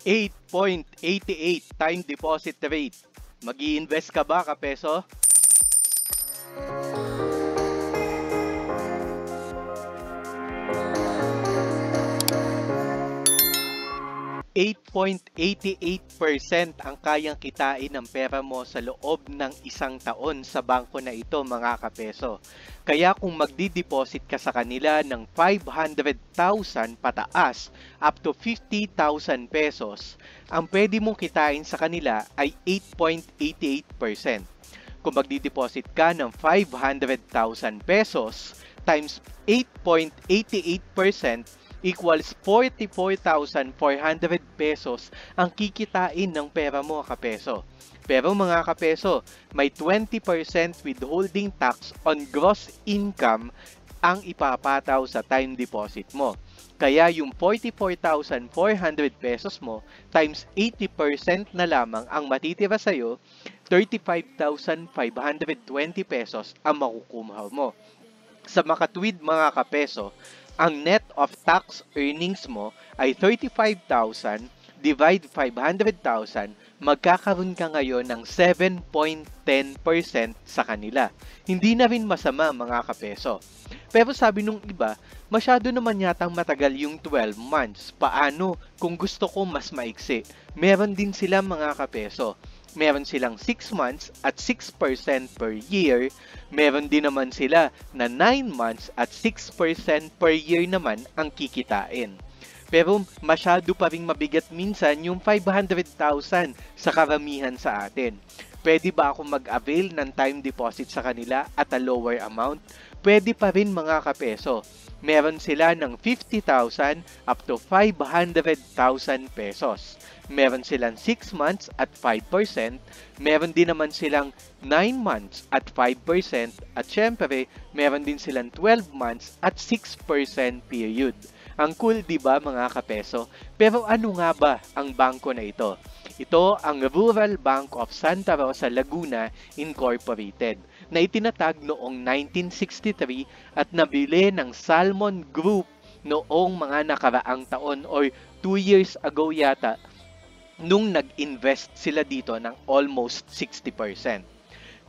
8.88 time deposit rate. Mag-i-invest ka ba, kapeso? 8.88% ang kayang kitain ng pera mo sa loob ng isang taon sa bangko na ito, mga kapeso. Kaya kung magdi-deposit ka sa kanila ng 500,000 pataas up to 50,000 pesos, ang pwede mong kitain sa kanila ay 8.88%. Kung magdi-deposit ka ng 500,000 pesos times 8.88% equals 44,400 pesos ang kikitain ng pera mo, kapeso. Pero mga kapeso, may 20% withholding tax on gross income ang ipapataw sa time deposit mo. Kaya yung 44,400 pesos mo times 80% na lamang ang matitira sa'yo, 35,520 pesos ang makukuha mo. Sa makatwid, mga kapeso, ang net of tax earnings mo ay 35,000 divide 500,000, magkakaroon ka ngayon ng 7.10% sa kanila. Hindi na rin masama, mga kapeso. Pero sabi nung iba, masyado naman yatang matagal yung 12 months. Paano kung gusto ko mas maiksi? Meron din sila, mga kapeso. Meron silang 6 months at 6% per year. Meron din naman sila na 9 months at 6% per year naman ang kikitain. Pero masyado pa ring mabigat minsan yung 500,000 sa karamihan sa atin. Pwede ba ako mag-avail ng time deposit sa kanila at a lower amount? Pwede pa rin, mga kapeso. Meron sila ng 50,000 up to 500,000 pesos. Meron silang 6 months at 5%, meron din naman silang 9 months at 5%, at syempre, meron din silang 12 months at 6% period. Ang cool, di ba, mga kapeso? Pero ano nga ba ang bangko na ito? Ito ang Rural Bank of Santa Rosa, Laguna Incorporated, na itinatag noong 1963 at nabili ng Salmon Group noong mga nakaraang taon or 2 years ago yata, nung nag-invest sila dito ng almost 60%.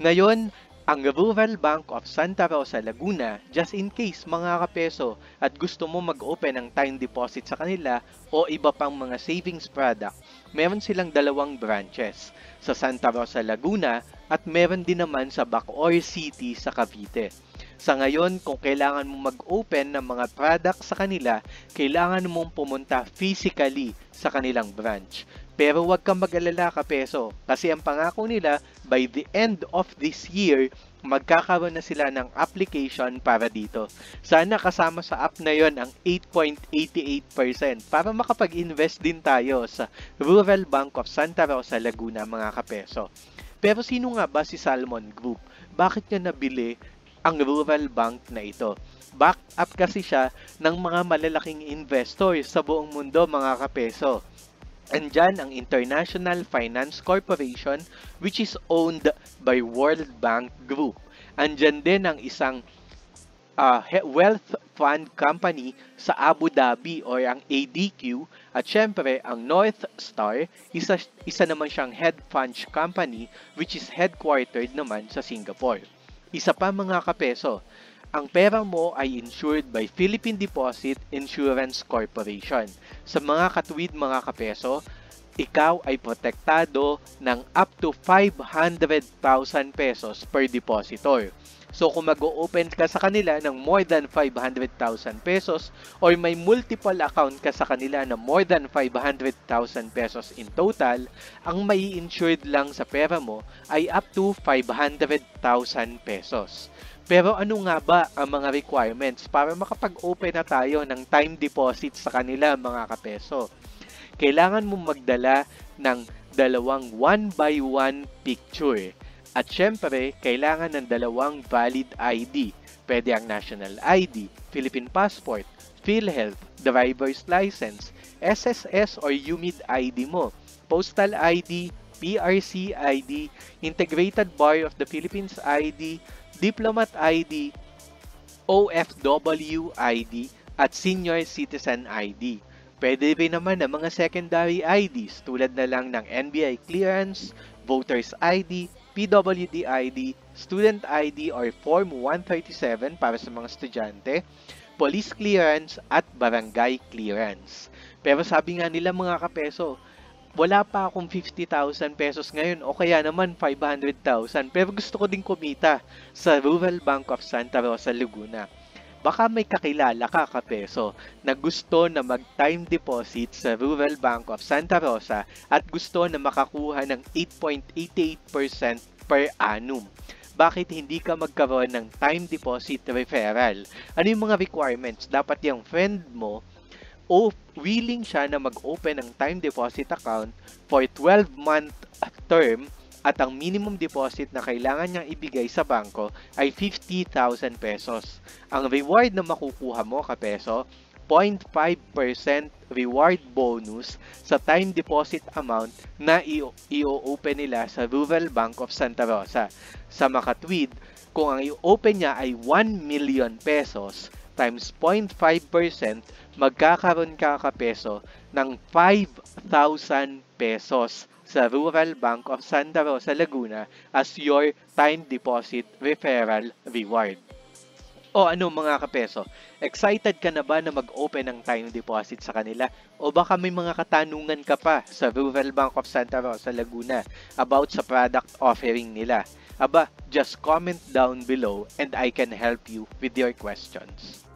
Ngayon, ang Rural Bank of Santa Rosa, Laguna, just in case, mga kapeso, at gusto mo mag-open ng time deposit sa kanila o iba pang mga savings product, meron silang 2 branches sa Santa Rosa, Laguna at meron din naman sa Bacoor City sa Cavite. Sa ngayon, kung kailangan mong mag-open ng mga product sa kanila, kailangan mong pumunta physically sa kanilang branch. Pero huwag kang mag-alala, kapeso, kasi ang pangako nila, by the end of this year, magkakaroon na sila ng application para dito. Sana kasama sa app na yon ang 8.88% para makapag-invest din tayo sa Rural Bank of Santa Rosa, Laguna, mga kapeso. Pero sino nga ba si Salmon Group? Bakit niya nabili ang Rural Bank na ito? Back up kasi siya ng mga malalaking investors sa buong mundo, mga kapeso. Andyan ang International Finance Corporation, which is owned by World Bank Group. Andyan din ang isang wealth fund company sa Abu Dhabi or ang ADQ, at syempre ang North Star, isa naman siyang hedge fund company which is headquartered naman sa Singapore. Isa pa, mga kapeso, ang pera mo ay insured by Philippine Deposit Insurance Corporation. Sa mga katuwid, mga kapeso, ikaw ay protektado ng up to 500,000 pesos per depositor. So kung mag-o-open ka sa kanila ng more than 500,000 pesos or may multiple account ka sa kanila na more than 500,000 pesos in total, ang may insured lang sa pera mo ay up to 500,000 pesos. Pero ano nga ba ang mga requirements para makapag-open na tayo ng time deposit sa kanila, mga kapeso? Kailangan mong magdala ng 2 1x1 picture. At syempre, kailangan ng 2 valid ID. Pwede ang National ID, Philippine Passport, PhilHealth, Driver's License, SSS or UMID ID mo, Postal ID, PRC ID, Integrated Bar of the Philippines ID, Diplomat ID, OFW ID, at Senior Citizen ID. Pwede rin naman ng mga secondary IDs tulad na lang ng NBI clearance, voters ID, PWD ID, student ID or Form 137 para sa mga estudyante, police clearance at barangay clearance. Pero sabi nga nila mga kapeso, wala pa akong 50,000 pesos ngayon o kaya naman 500,000 pero gusto ko din kumita sa Rural Bank of Santa Rosa, Laguna. Baka may kakilala ka kapeso na gusto na mag-time deposit sa Rural Bank of Santa Rosa at gusto na makakuha ng 8.88% per annum. Bakit hindi ka magkaroon ng time deposit referral? Ano yung mga requirements? Dapat yung friend mo o willing siya na mag-open ng time deposit account for 12-month term at ang minimum deposit na kailangan niyang ibigay sa bangko ay 50,000 pesos. Ang reward na makukuha mo kapeso, 0.5% reward bonus sa time deposit amount na i-open nila sa Rural Bank of Santa Rosa. Sa makatwid, kung ang i-open niya ay 1 million pesos times 0.5%, magkakaroon ka kapeso ng 5,000 pesos sa Rural Bank of Santa Rosa, Laguna as your time deposit referral reward. O ano mga kapeso, excited ka na ba na mag-open ng time deposit sa kanila? O baka may mga katanungan ka pa sa Rural Bank of Santa Rosa, Laguna about sa product offering nila? Aba, just comment down below and I can help you with your questions.